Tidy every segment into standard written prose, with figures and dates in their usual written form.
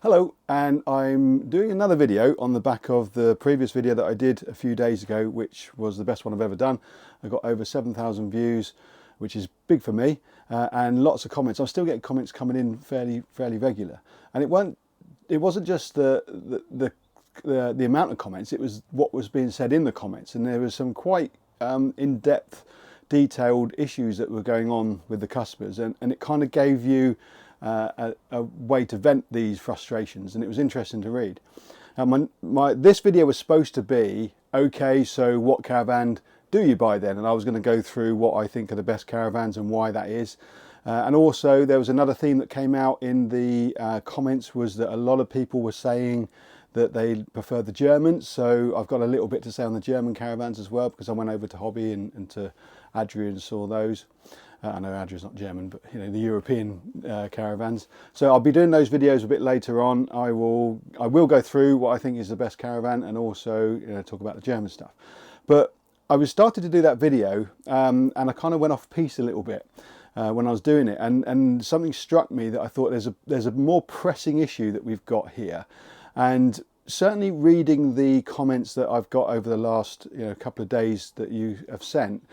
Hello, and I'm doing another video on the back of the previous video that I did a few days ago, which was the best one I've ever done. I got over 7,000 views, which is big for me, and lots of comments. I'm still getting comments coming in fairly regular, and it wasn't just the amount of comments. It was what was being said in the comments, and there was some quite in-depth, detailed issues that were going on with the customers, and it kind of gave you a way to vent these frustrations, and it was interesting to read. This video was supposed to be, okay, so what caravan do you buy then? And I was going to go through what I think are the best caravans and why that is. And also there was another theme that came out in the comments, was that a lot of people were saying that they prefer the Germans. So I've got a little bit to say on the German caravans as well, because I went over to Hobby and to Adria and saw those. I know Adria's not German, but you know, the European caravans. So I'll be doing those videos a bit later on. I will go through what I think is the best caravan, and also talk about the German stuff. But I was started to do that video, and I kind of went off piece a little bit when I was doing it, and something struck me that I thought there's a more pressing issue that we've got here. And certainly reading the comments that I've got over the last couple of days that you have sent,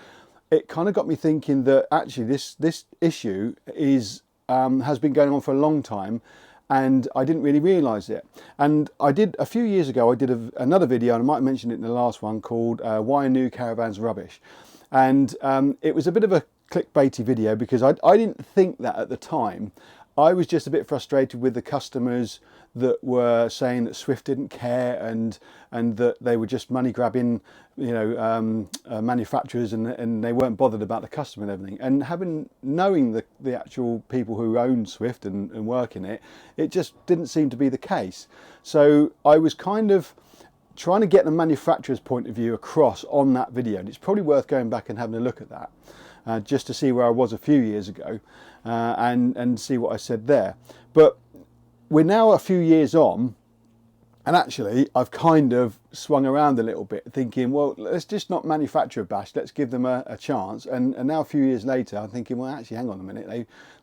it kind of got me thinking that actually this issue is has been going on for a long time, and I didn't really realise it. And I did a few years ago. I did another video, and I might have mentioned it in the last one, called "Why New Caravans Rubbish," and it was a bit of a clickbaity video because I didn't think that at the time. I was just a bit frustrated with the customers that were saying that Swift didn't care, and that they were just money grabbing, manufacturers, and they weren't bothered about the customer and everything. And knowing the actual people who own Swift and work in it, it just didn't seem to be the case. So I was kind of trying to get the manufacturer's point of view across on that video, and it's probably worth going back and having a look at that. Just to see where I was a few years ago, and see what I said there. But we're now a few years on, and actually I've kind of swung around a little bit, thinking, well, let's just not manufacturer bash, let's give them a chance. And now a few years later, I'm thinking, well, actually, hang on a minute,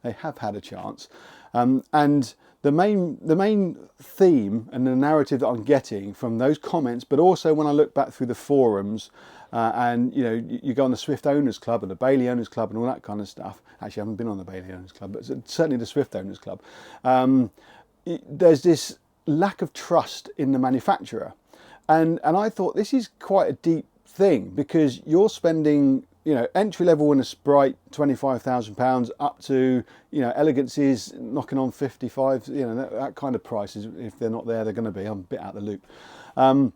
they have had a chance. And the main theme and the narrative that I'm getting from those comments, but also when I look back through the forums, and you go on the Swift Owners Club and the Bailey Owners Club and all that kind of stuff. Actually, I haven't been on the Bailey Owners Club, but certainly the Swift Owners Club. There's this lack of trust in the manufacturer, and I thought this is quite a deep thing, because you're spending entry level in a Sprite £25,000 up to elegancies knocking on 55, that kind of prices. If they're not there, they're going to be. I'm a bit out of the loop, and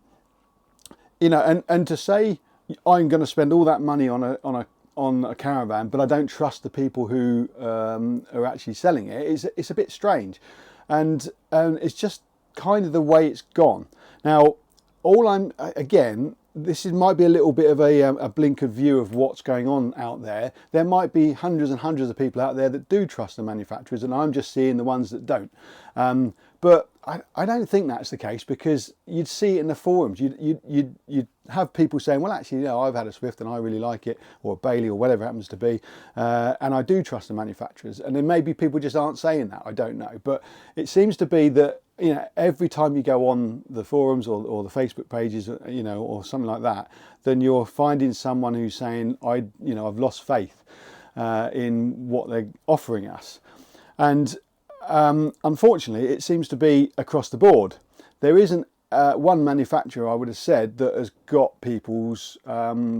to say I'm going to spend all that money on a caravan, but I don't trust the people who are actually selling it, it's a bit strange, and it's just kind of the way it's gone. Now, this might be a little bit of a blinkered view of what's going on out there. There might be hundreds and hundreds of people out there that do trust the manufacturers, and I'm just seeing the ones that don't. But I don't think that's the case, because you'd see it in the forums. You'd have people saying, well, actually, I've had a Swift and I really like it, or a Bailey, or whatever it happens to be, and I do trust the manufacturers. And then maybe people just aren't saying that, I don't know. But it seems to be that every time you go on the forums or the Facebook pages, or something like that, then you're finding someone who's saying, I've lost faith in what they're offering us. And unfortunately, it seems to be across the board. There isn't one manufacturer, I would have said, that has got people's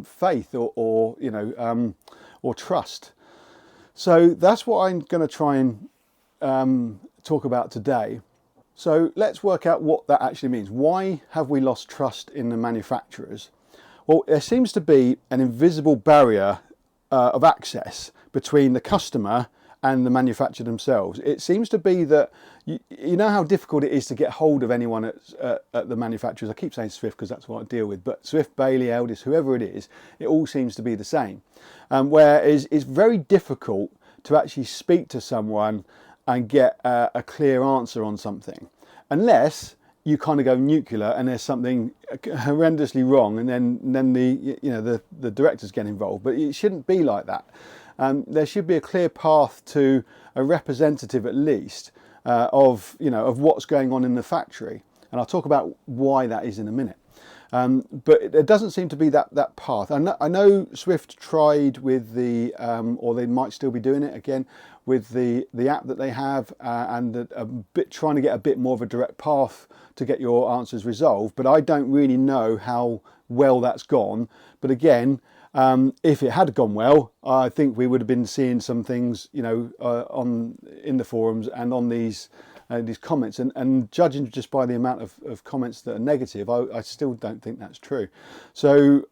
faith or trust. So that's what I'm going to try and talk about today. So let's work out what that actually means. Why have we lost trust in the manufacturers? Well, there seems to be an invisible barrier of access between the customer and the manufacturer themselves. It seems to be that you know how difficult it is to get hold of anyone at the manufacturers. I keep saying Swift because that's what I deal with, but Swift, Bailey, Eldis, whoever it is, it all seems to be the same. Whereas it's very difficult to actually speak to someone and get a clear answer on something, unless you kind of go nuclear and there's something horrendously wrong, and then the directors get involved. But it shouldn't be like that. There should be a clear path to a representative, at least, of what's going on in the factory. And I'll talk about why that is in a minute. But there doesn't seem to be that path. I know Swift tried with the, or they might still be doing it again, with the app that they have, and a bit trying to get a bit more of a direct path to get your answers resolved. But I don't really know how well that's gone. But again, if it had gone well, I think we would have been seeing some things, in the forums and on these comments, and judging just by the amount of comments that are negative, I still don't think that's true. So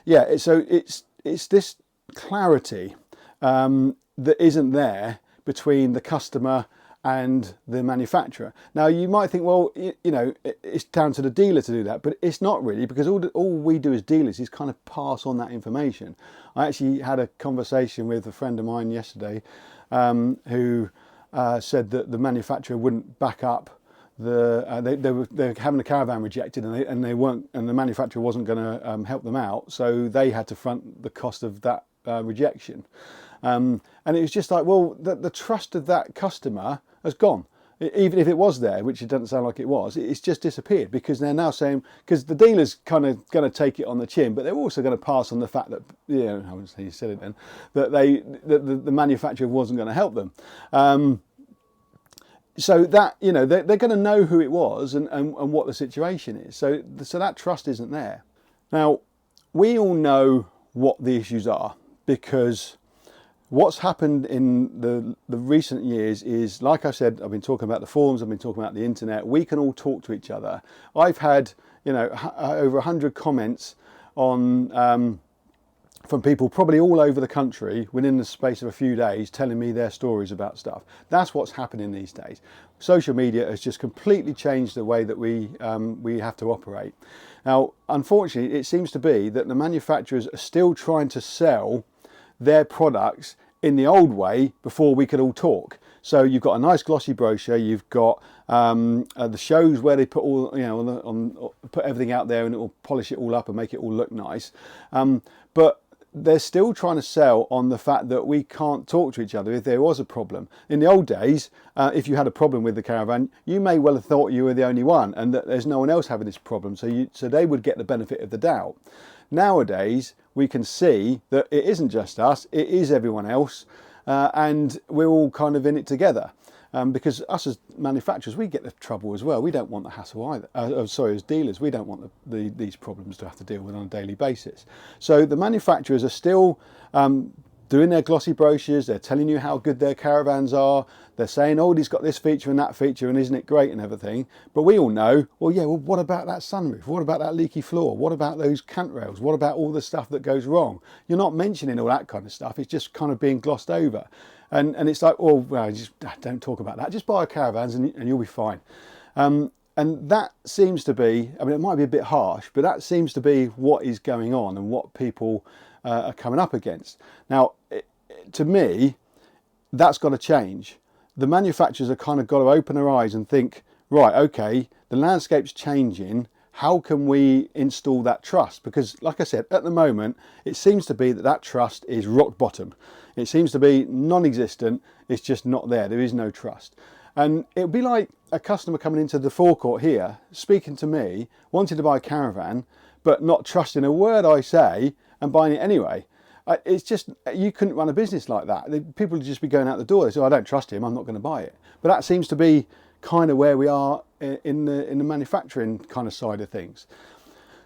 yeah, so it's this clarity that isn't there between the customer and the manufacturer. Now you might think, well, it's down to the dealer to do that, but it's not really, because all we do as dealers is kind of pass on that information. I actually had a conversation with a friend of mine yesterday who said that the manufacturer wouldn't back up they're having the Caravan rejected, and they weren't, and the manufacturer wasn't going to help them out, so they had to front the cost of that rejection. And it was just like, well, the trust of that customer has gone. Even if it was there, which it doesn't sound like it was, it's just disappeared, because they're now saying, because the dealer's kind of going to take it on the chin, but they're also going to pass on the fact that, I wouldn't say you said it then, that the manufacturer wasn't going to help them. So that, they're going to know who it was and what the situation is. So that trust isn't there. Now, we all know what the issues are, because what's happened in the recent years is, like I said, I've been talking about the forums, I've been talking about the internet. We can all talk to each other. I've had, over 100 comments on from people probably all over the country within the space of a few days, telling me their stories about stuff. That's what's happening these days. Social media has just completely changed the way that we have to operate. Now, unfortunately, it seems to be that the manufacturers are still trying to sell their products in the old way before we could all talk. So you've got a nice glossy brochure, you've got the shows where they put all, put everything out there, and it will polish it all up and make it all look nice. But they're still trying to sell on the fact that we can't talk to each other if there was a problem. In the old days, if you had a problem with the Caravan, you may well have thought you were the only one and that there's no one else having this problem, so they would get the benefit of the doubt. Nowadays, we can see that it isn't just us, it is everyone else, and we're all kind of in it together. Because us as manufacturers, we get the trouble as well. We don't want the hassle either. As dealers, we don't want these problems to have to deal with on a daily basis. So the manufacturers are still doing their glossy brochures. They're telling you how good their Caravans are. They're saying, oh, he's got this feature and that feature, and isn't it great and everything. But we all know, well, what about that sunroof? What about that leaky floor? What about those cant rails? What about all the stuff that goes wrong? You're not mentioning all that kind of stuff. It's just kind of being glossed over. And it's like, well, just don't talk about that. Just buy a Caravans and you'll be fine. And that seems to be, it might be a bit harsh, but that seems to be what is going on and what people are coming up against. Now, to me, that's got to change. The manufacturers have kind of got to open their eyes and think, right, okay, the landscape's changing. How can we install that trust? Because, like I said, at the moment, it seems to be that trust is rock bottom. It seems to be non-existent. It's just not there. There is no trust. And it would be like a customer coming into the forecourt here, speaking to me, wanting to buy a Caravan, but not trusting a word I say and buying it anyway. It's just, you couldn't run a business like that. People would just be going out the door. They say, I don't trust him, I'm not going to buy it. But that seems to be kind of where we are in the manufacturing kind of side of things.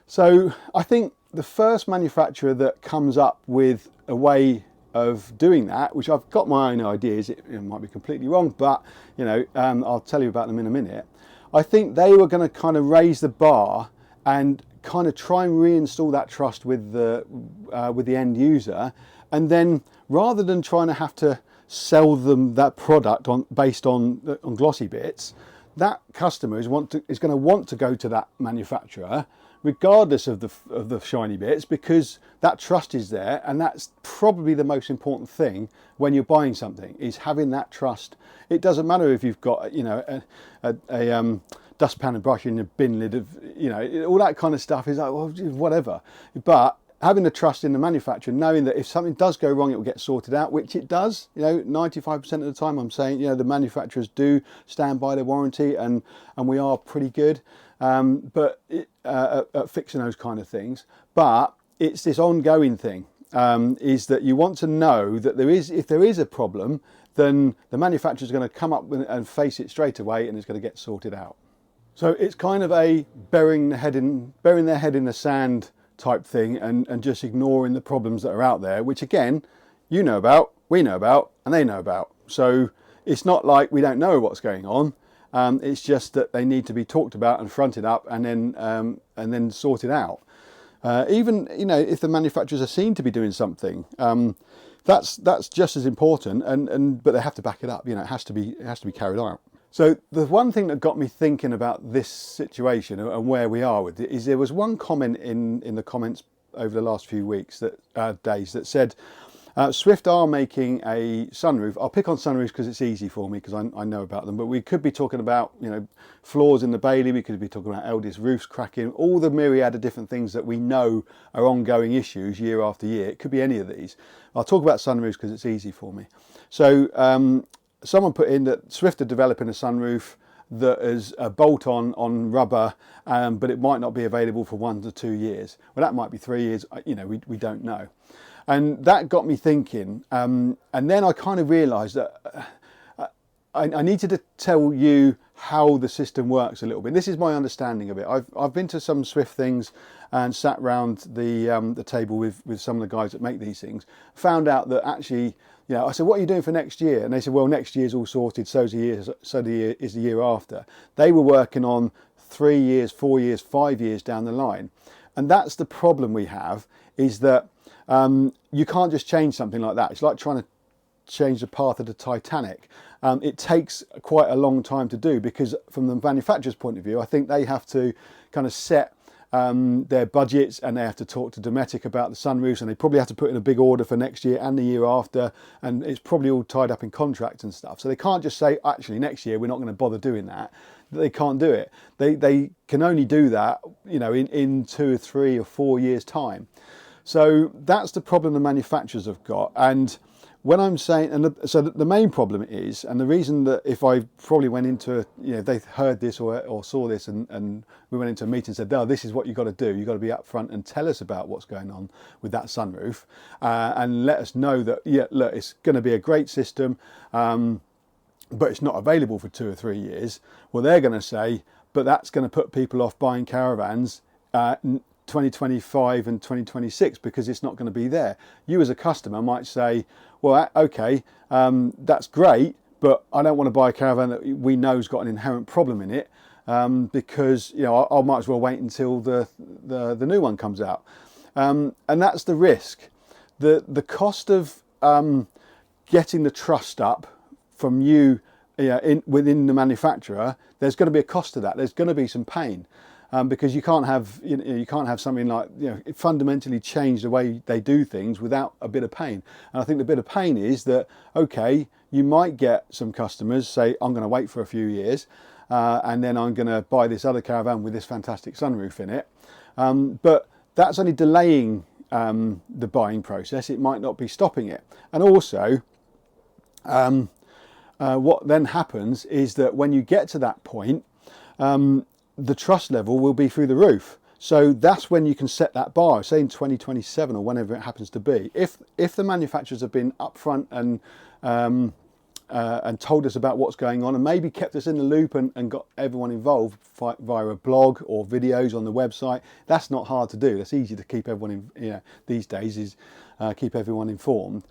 So I think the first manufacturer that comes up with a way of doing that, which I've got my own ideas, it might be completely wrong, but I'll tell you about them in a minute. I think they were going to kind of raise the bar and kind of try and reinstall that trust with the end user, and then rather than trying to have to sell them that product based on glossy bits, that customer is going to want to go to that manufacturer regardless of the shiny bits, because that trust is there, and that's probably the most important thing when you're buying something, is having that trust. It doesn't matter if you've got a dustpan and brush in your bin lid of all that kind of stuff is like, well, whatever, but having the trust in the manufacturer, knowing that if something does go wrong, it will get sorted out, which it does. 95% of the time, I'm saying, the manufacturers do stand by their warranty, and we are pretty good at fixing those kind of things. But it's this ongoing thing, is that you want to know that if there is a problem, then the manufacturer is going to come up and face it straight away, and it's going to get sorted out. So it's kind of a burying their head in the sand type thing, and just ignoring the problems that are out there, which again, you know about, we know about, and they know about. So it's not like we don't know what's going on. It's just that they need to be talked about and fronted up, and then sorted out. Even if the manufacturers are seen to be doing something, that's just as important. But they have to back it up. It has to be carried out. So the one thing that got me thinking about this situation and where we are with it is there was one comment in the comments over the last few weeks, days, that said Swift are making a sunroof. I'll pick on sunroofs because it's easy for me, because I know about them. But we could be talking about floors in the Bailey. We could be talking about LDIS roofs cracking. All the myriad of different things that we know are ongoing issues year after year. It could be any of these. I'll talk about sunroofs because it's easy for me. So someone put in that Swift are developing a sunroof that is a bolt-on rubber, but it might not be available for 1 to 2 years. Well, that might be 3 years. We don't know. And that got me thinking. And then I kind of realised that I needed to tell you how the system works a little bit. This is my understanding of it. I've been to some Swift things and sat round the table with some of the guys that make these things. Found out that actually, I said, what are you doing for next year? And they said, well, next year's all sorted, so the year is the year after. They were working on 3 years, 4 years, 5 years down the line. And that's the problem we have, is that you can't just change something like that. It's like trying to change the path of the Titanic. It takes quite a long time to do, because from the manufacturer's point of view, I think they have to kind of set their budgets, and they have to talk to Dometic about the sunroofs, and they probably have to put in a big order for next year and the year after, and it's probably all tied up in contracts and stuff. So they can't just say, actually, next year we're not going to bother doing that. They can't do it. They can only do that, in 2 or 3 or 4 years' time. So that's the problem the manufacturers have got. And when I'm saying, so the main problem is, and the reason that if I probably went into, they heard this or saw this, and we went into a meeting and said, oh, this is what you've got to do. You've got to be up front and tell us about what's going on with that sunroof, and let us know that, look, it's going to be a great system, but it's not available for 2 or 3 years. Well, they're going to say, but that's going to put people off buying Caravans 2025 and 2026, because it's not going to be there. You as a customer might say, well, okay, that's great, but I don't want to buy a Caravan that we know has got an inherent problem in it, because I might as well wait until the new one comes out, and that's the risk. The cost of getting the trust up from you, within the manufacturer, there's going to be a cost to that. There's going to be some pain. Because you can't have something like it fundamentally change the way they do things without a bit of pain. And I think the bit of pain is that, okay, you might get some customers say, I'm going to wait for a few years, and then I'm going to buy this other Caravan with this fantastic sunroof in it. But that's only delaying the buying process. It might not be stopping it. And also, what then happens is that when you get to that point, the trust level will be through the roof. So that's when you can set that bar, say in 2027 or whenever it happens to be. If the manufacturers have been upfront and told us about what's going on, and maybe kept us in the loop and got everyone involved via a blog or videos on the website, that's not hard to do. That's easy to keep everyone these days, is keep everyone informed.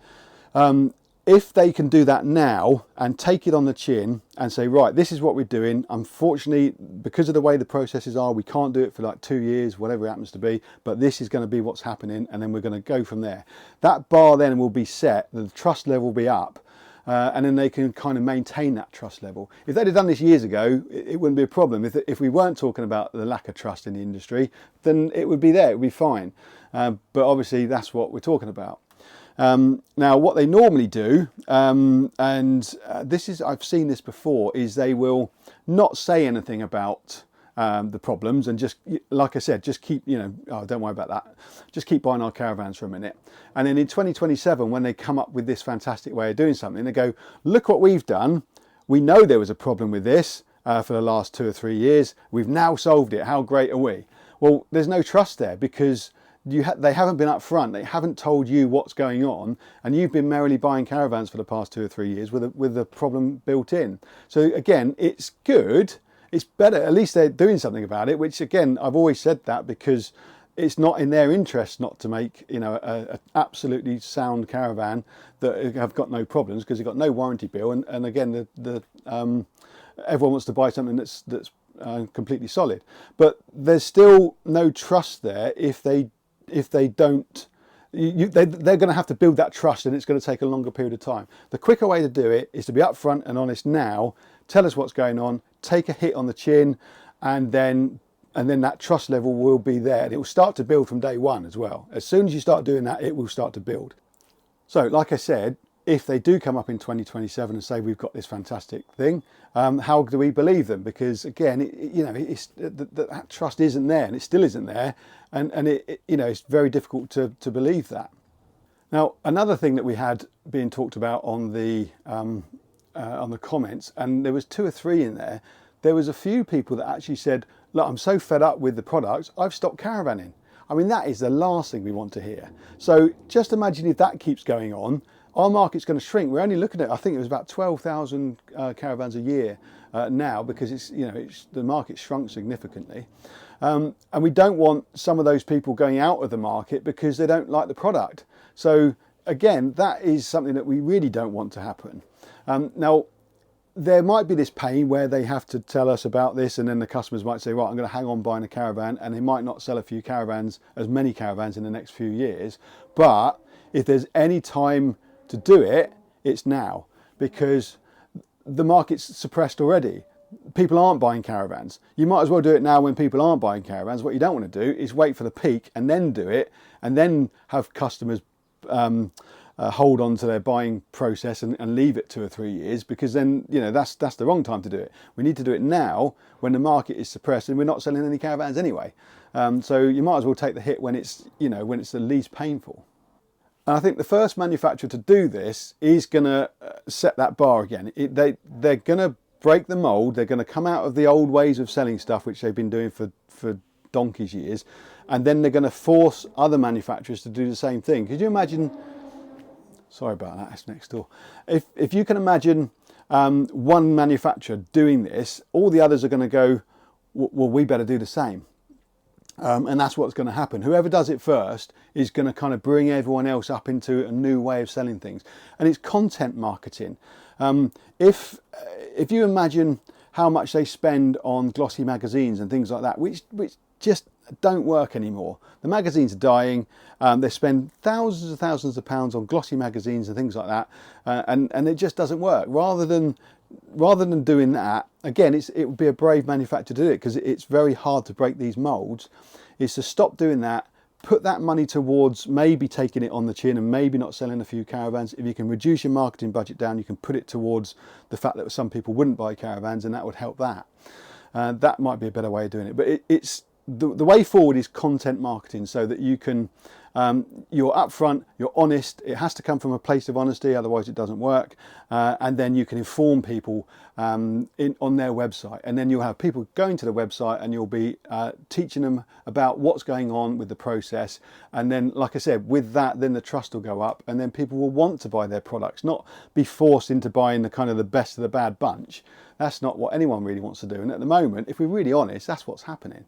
If they can do that now and take it on the chin and say, right, this is what we're doing. Unfortunately, because of the way the processes are, we can't do it for like 2 years, whatever it happens to be, but this is going to be what's happening, and then we're going to go from there. That bar then will be set, the trust level will be up, and then they can kind of maintain that trust level. If they'd have done this years ago, it wouldn't be a problem. If we weren't talking about the lack of trust in the industry, then it would be there, it would be fine. But obviously that's what we're talking about. Now, what they normally do, I've seen this before, is they will not say anything about the problems, and just, like I said, just keep, oh, don't worry about that. Just keep buying our caravans for a minute. And then in 2027, when they come up with this fantastic way of doing something, they go, look what we've done. We know there was a problem with this for the last 2 or 3 years. We've now solved it. How great are we? Well, there's no trust there, because they haven't been upfront. They haven't told you what's going on, and you've been merrily buying caravans for the past 2 or 3 years with the problem built in. So again, it's good. It's better. At least they're doing something about it. Which again, I've always said that, because it's not in their interest not to make a absolutely sound caravan that have got no problems, because they've got no warranty bill. And again, everyone wants to buy something that's completely solid. But there's still no trust there if they don't. They're going to have to build that trust, and it's going to take a longer period of time. The quicker way to do it is to be upfront and honest now. Tell us what's going on. Take a hit on the chin, and then that trust level will be there. And it will start to build from day one as well. As soon as you start doing that, it will start to build. So, like I said, if they do come up in 2027 and say we've got this fantastic thing, how do we believe them? Because again, that trust isn't there, and it still isn't there, and it's very difficult to believe that. Now, another thing that we had being talked about on the comments, and there was 2 or 3 in there. There was a few people that actually said, "Look, I'm so fed up with the product, I've stopped caravanning." I mean, that is the last thing we want to hear. So just imagine if that keeps going on. Our market's going to shrink. We're only looking at, I think it was about 12,000 caravans a year now, because the market shrunk significantly. And we don't want some of those people going out of the market because they don't like the product. So again, that is something that we really don't want to happen. Now, there might be this pain where they have to tell us about this, and then the customers might say, right, I'm going to hang on buying a caravan, and they might not sell as many caravans in the next few years. But if there's any time to do it, it's now, because the market's suppressed already. People aren't buying caravans. You might as well do it now when people aren't buying caravans. What you don't want to do is wait for the peak and then do it, and then have customers hold on to their buying process and leave it 2 or 3 years, because then that's the wrong time to do it. We need to do it now when the market is suppressed and we're not selling any caravans anyway. So you might as well take the hit when it's the least painful. And I think the first manufacturer to do this is going to set that bar again. They're going to break the mold. They're going to come out of the old ways of selling stuff, which they've been doing for donkey's years, and then they're going to force other manufacturers to do the same thing. Could you imagine? Sorry about that, that's next door. If you can imagine one manufacturer doing this, all the others are going to go, well, we better do the same. And that's what's going to happen. Whoever does it first is going to kind of bring everyone else up into a new way of selling things. And it's content marketing. If you imagine how much they spend on glossy magazines and things like that, which just don't work anymore. The magazines are dying. They spend thousands of pounds on glossy magazines and things like that, and it just doesn't work. Rather than doing that, again, it would be a brave manufacturer to do it, because it's very hard to break these molds. Is to stop doing that, put that money towards maybe taking it on the chin and maybe not selling a few caravans. If you can reduce your marketing budget down, you can put it towards the fact that some people wouldn't buy caravans, and that would help that. That might be a better way of doing it. But it's the way forward is content marketing, so that you can, you're upfront, you're honest. It has to come from a place of honesty, otherwise it doesn't work. And then you can inform people on their website, and then you'll have people going to the website, and you'll be teaching them about what's going on with the process. And then, like I said, with that, then the trust will go up, and then people will want to buy their products, not be forced into buying the best of the bad bunch. That's not what anyone really wants to do. And at the moment, if we're really honest, that's what's happening.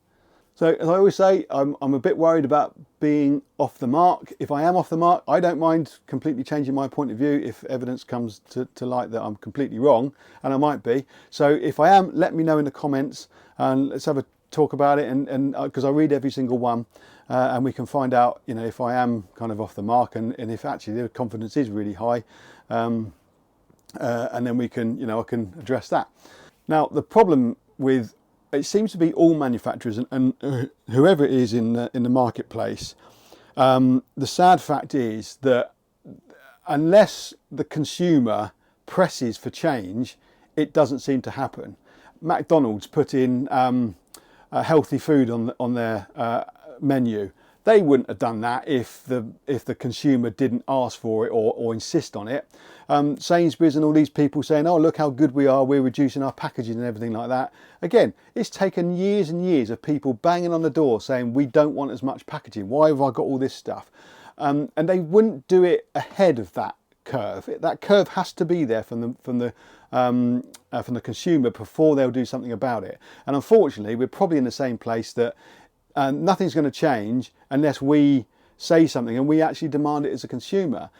So, as I always say, I'm a bit worried about being off the mark. If I am off the mark, I don't mind completely changing my point of view if evidence comes to light that I'm completely wrong, and I might be. So if I am, let me know in the comments, and let's have a talk about it, and because I read every single one, and we can find out, if I am kind of off the mark, and if actually the confidence is really high, and then we can, I can address that. Now, the problem with it seems to be all manufacturers and whoever it is in the marketplace. The sad fact is that unless the consumer presses for change, it doesn't seem to happen. McDonald's put in healthy food on their menu. They wouldn't have done that if the consumer didn't ask for it or insist on it. Sainsbury's and all these people saying, oh, look how good we are, we're reducing our packaging and everything like that. Again, it's taken years and years of people banging on the door saying, we don't want as much packaging. Why have I got all this stuff? And they wouldn't do it ahead of that curve. That curve has to be there from the consumer before they'll do something about it. And unfortunately, we're probably in the same place that nothing's going to change unless we say something and we actually demand it as a consumer.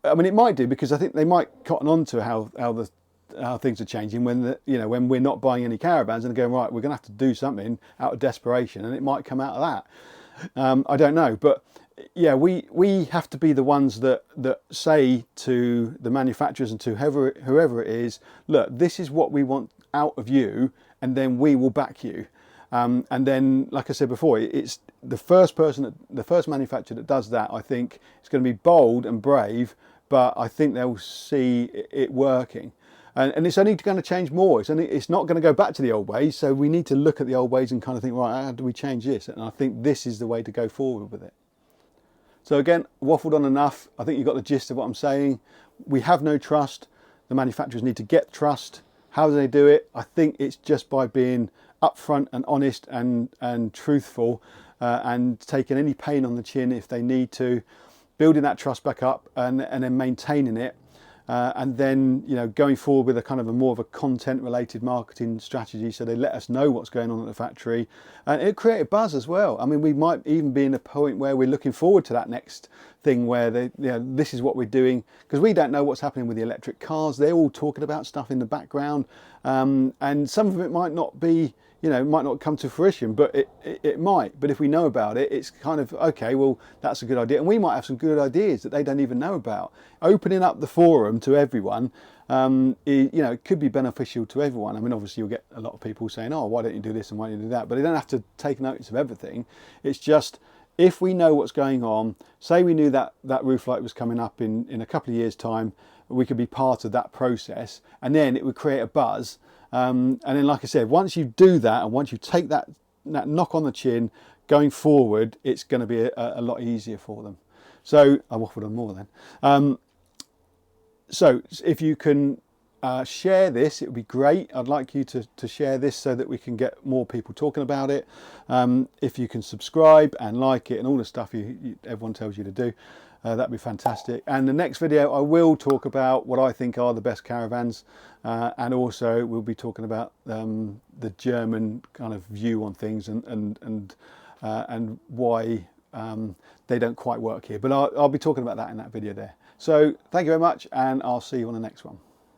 I mean, it might do, because I think they might cotton on to how things are changing when when we're not buying any Caravans and going, right, we're going to have to do something out of desperation, and it might come out of that. I don't know, but yeah, we have to be the ones that say to the manufacturers and to whoever it is, look, this is what we want out of you, and then we will back you. And then, like I said before, it's the first manufacturer that does that. I think it's going to be bold and brave, but I think they'll see it working. And it's only going to change more. It's not going to go back to the old ways. So we need to look at the old ways and kind of think, right, how do we change this? And I think this is the way to go forward with it. So again, waffled on enough. I think you got the gist of what I'm saying. We have no trust. The manufacturers need to get trust. How do they do it? I think it's just by being upfront and honest and truthful, and taking any pain on the chin if they need to, building that trust back up and then maintaining it, and then going forward with a kind of more of a content related marketing strategy, so they let us know what's going on at the factory, and it create a buzz as well. I mean, we might even be in a point where we're looking forward to that next thing where this is what we're doing, because we don't know what's happening with the electric cars. They're all talking about stuff in the background, and some of it might not be, might not come to fruition, but it might. But if we know about it, it's kind of, okay, well, that's a good idea. And we might have some good ideas that they don't even know about. Opening up the forum to everyone, it could be beneficial to everyone. I mean, obviously you'll get a lot of people saying, oh, why don't you do this and why don't you do that? But they don't have to take notice of everything. It's just, if we know what's going on, say we knew that roof light was coming up in a couple of years' time, we could be part of that process, and then it would create a buzz. And then, like I said, once you do that, and once you take that knock on the chin, going forward, it's going to be a lot easier for them. So I waffled on more then. So if you can share this, it would be great. I'd like you to share this so that we can get more people talking about it. If you can subscribe and like it and all the stuff everyone tells you to do, that'd be fantastic. And the next video, I will talk about what I think are the best Caravans, and also we'll be talking about the German kind of view on things and why they don't quite work here. But I'll be talking about that in that video there. So thank you very much, and I'll see you on the next one.